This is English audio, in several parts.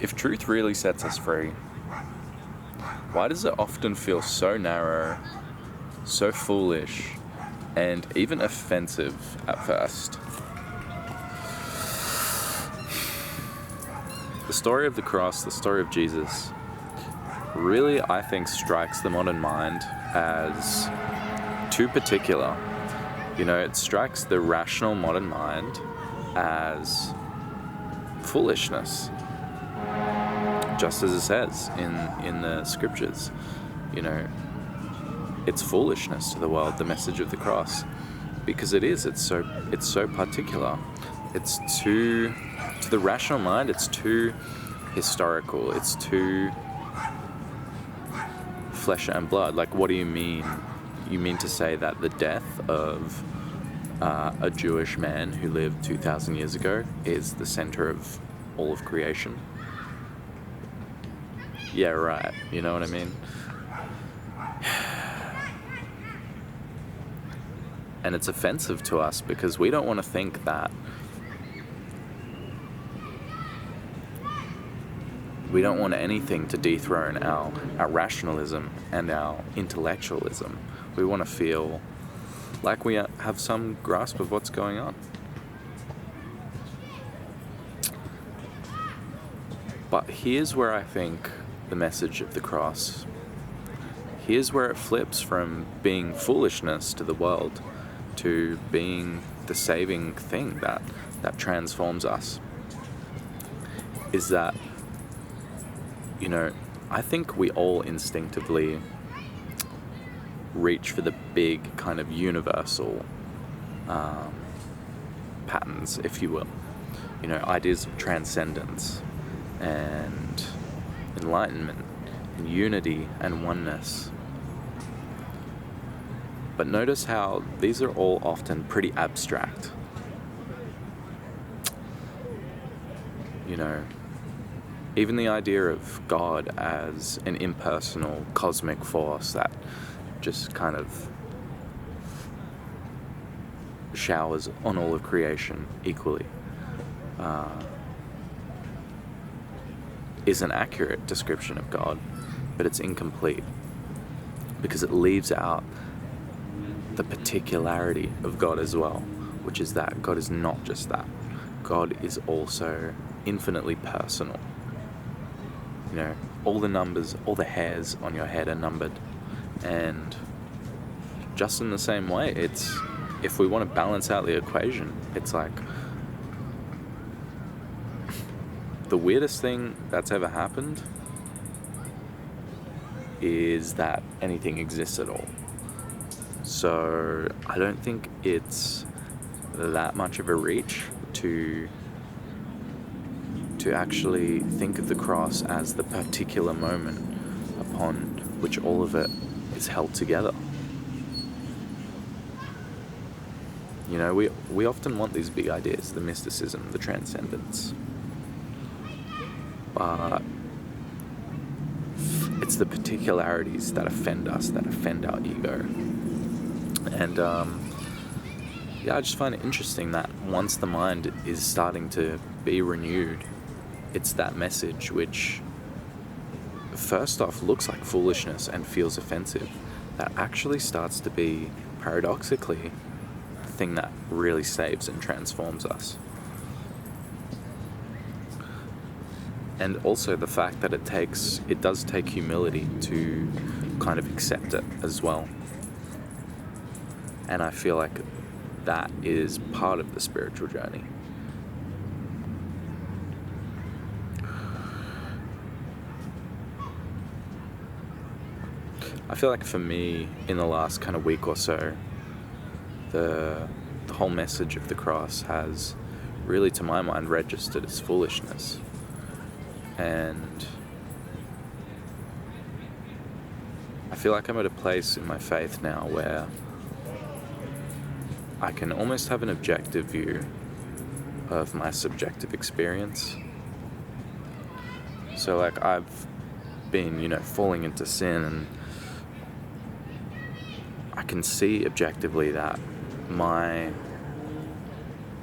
If truth really sets us free, why does it often feel so narrow, so foolish, and even offensive at first? The story of the cross, the story of Jesus, really, I think, strikes the modern mind as too particular. It strikes the rational modern mind as foolishness, just as it says in the scriptures. It's foolishness to the world, the message of the cross, because it's so particular. It's too, to the rational mind, it's too historical, it's too flesh and blood. Like, what do you mean? You mean to say that the death of a Jewish man who lived 2,000 years ago is the center of all of creation? Yeah, right. You know what I mean? And it's offensive to us because we don't want to think that. We don't want anything to dethrone our rationalism and our intellectualism. We want to feel like we have some grasp of what's going on. But here's where I think the message of the cross, here's where it flips from being foolishness to the world to being the saving thing that transforms us. Is that, I think we all instinctively reach for the big kind of universal patterns, if you will. Ideas of transcendence and enlightenment and unity and oneness. But notice how these are all often pretty abstract. Even the idea of God as an impersonal cosmic force that just kind of showers on all of creation equally is an accurate description of God, but it's incomplete because it leaves out the particularity of God as well, which is that God is not just that. God is also infinitely personal. All the numbers, all the hairs on your head are numbered. And just in the same way, if we want to balance out the equation, it's like the weirdest thing that's ever happened is that anything exists at all. So I don't think it's that much of a reach to actually think of the cross as the particular moment upon which all of it is held together. We often want these big ideas, the mysticism, the transcendence. But it's the particularities that offend us, that offend our ego. And I just find it interesting that once the mind is starting to be renewed, it's that message which first off looks like foolishness and feels offensive that actually starts to be, paradoxically, the thing that really saves and transforms us. And also the fact that it does take humility to kind of accept it as well. And I feel like that is part of the spiritual journey. I feel like for me, in the last kind of week or so, the whole message of the cross has really, to my mind, registered as foolishness. And I feel like I'm at a place in my faith now where I can almost have an objective view of my subjective experience. So like I've been, falling into sin, and I can see objectively that my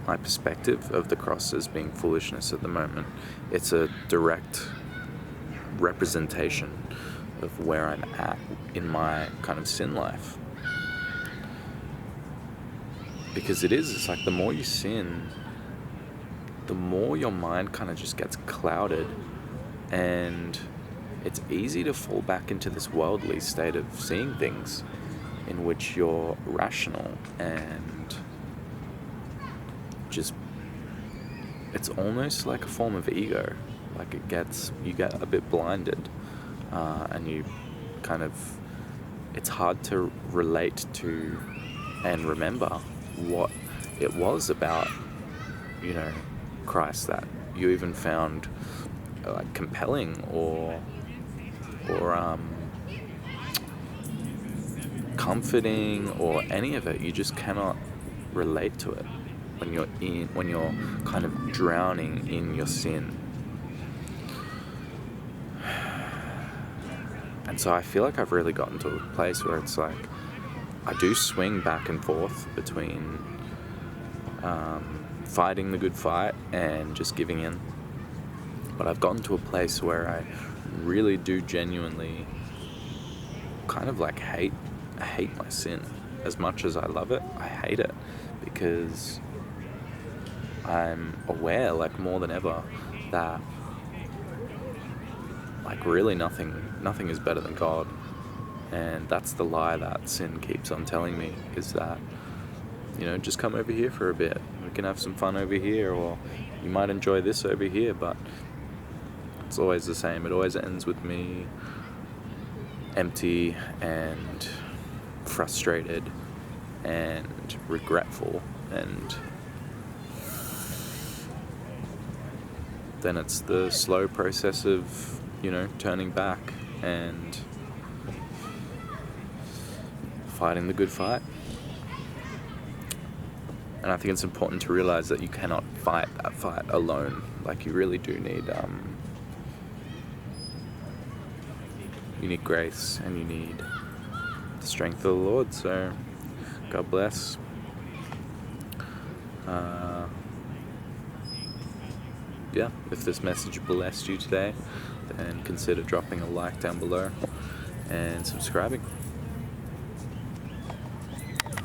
my perspective of the cross as being foolishness at the moment. It's a direct representation of where I'm at in my kind of sin life. Because it's like the more you sin, the more your mind kind of just gets clouded, and it's easy to fall back into this worldly state of seeing things in which you're rational and just, it's almost like a form of ego. Like you get a bit blinded, and you kind of, it's hard to relate to and remember what it was about, Christ that you even found like compelling or comforting or any of it. You just cannot relate to it when you're kind of drowning in your sin. And so I feel like I've really gotten to a place where it's like I do swing back and forth between fighting the good fight and just giving in. But I've gotten to a place where I really do genuinely kind of like hate my sin. As much as I love it, I hate it, because I'm aware, like more than ever, that like really nothing is better than God. And that's the lie that sin keeps on telling me, is that, just come over here for a bit. We can have some fun over here, or you might enjoy this over here, but it's always the same. It always ends with me empty and frustrated and regretful, and then it's the slow process of, turning back and fighting the good fight. And I think it's important to realize that you cannot fight that fight alone. Like, you really do need grace, and you need the strength of the Lord. So God bless. If this message blessed you today, then consider dropping a like down below and subscribing.